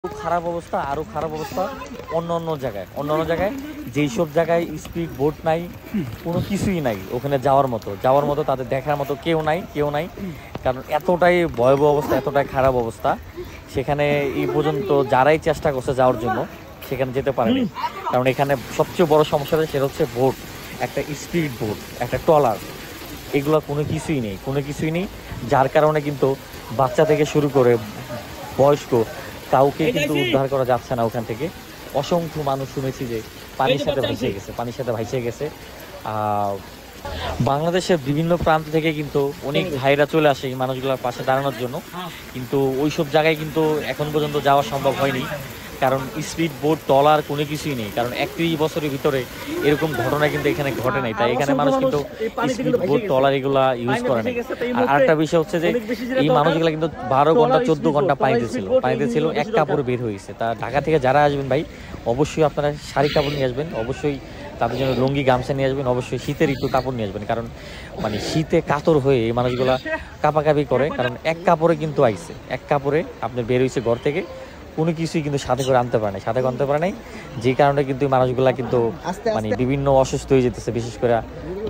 খারাপ অবস্থা, আরও খারাপ অবস্থা অন্য জায়গায় যেই সব জায়গায় স্পিড বোট নাই, কোনো কিছুই নাই ওখানে যাওয়ার মতো তাদের দেখার মতো কেউ নাই। কারণ এতটাই ভয়াবহ অবস্থা, এতটাই খারাপ অবস্থা, সেখানে এই পর্যন্ত যারাই চেষ্টা করছে যাওয়ার জন্য সেখানে যেতে পারেনি। কারণ এখানে সবচেয়ে বড় সমস্যাটা সেটা হচ্ছে বোট, একটা স্পিড বোট, একটা ট্রলার, এগুলো কোনো কিছুই নেই, যার কারণে কিন্তু বাচ্চা থেকে শুরু করে বয়স্ক কাউকে কিন্তু উদ্ধার করা যাচ্ছে না ওখান থেকে। অসংখ্য মানুষ শুনেছি যে পানির সাথে ভাইসে গেছে। বাংলাদেশের বিভিন্ন প্রান্ত থেকে কিন্তু অনেক ভাইরা চলে আসে এই মানুষগুলোর পাশে দাঁড়ানোর জন্য, কিন্তু ওইসব জায়গায় কিন্তু এখন পর্যন্ত যাওয়া সম্ভব হয়নি। কারণ স্পিড বোট ট্রলার কোনো কিছুই নেই, কারণ 31 বছরের ভিতরে এরকম ঘটনা কিন্তু এখানে ঘটে নাই। তাই এখানে মানুষ কিন্তু স্পিড বোট ট্রলার এগুলা ইউজ করে নাই। আর আরেকটা বিষয় হচ্ছে যে এই মানুষগুলো কিন্তু 12 ঘন্টা 14 ঘন্টা পানিতে ছিল, এক কাপড় বের হয়েছে। তা ঢাকা থেকে যারা আসবেন ভাই, অবশ্যই আপনারা শাড়ি কাপড় নিয়ে আসবেন, অবশ্যই তাদের জন্য লুঙ্গি গামছা নিয়ে আসবেন, অবশ্যই শীতের একটু কাপড় নিয়ে আসবেন। কারণ মানে শীতে কাতর হয়ে এই মানুষগুলা কাঁপাকাঁপি করে, কারণ এক কাপড়ে কিন্তু আইছে, এক কাপড়ে আপনার বের হয়েছে ঘর থেকে, কোনো কিছুই কিন্তু সাথে করে আনতে পারে নাই, যে কারণে কিন্তু মানুষগুলা কিন্তু মানে বিভিন্ন অসুস্থ হয়ে যেতেছে। বিশেষ করে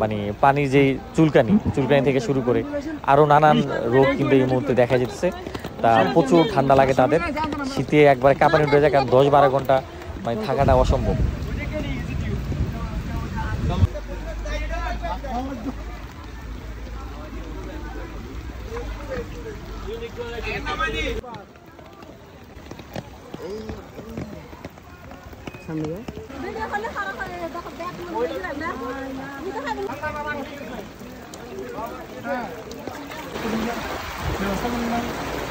মানে পানির যে চুলকানি থেকে শুরু করে আরও নানান রোগ কিন্তু এই মুহূর্তে দেখা যেতেছে। তা প্রচুর ঠান্ডা লাগে তাদের, শীতে একবার কাঁপানি উঠে যায়, কারণ 10-12 ঘন্টা মানে থাকাটা অসম্ভব। সামনে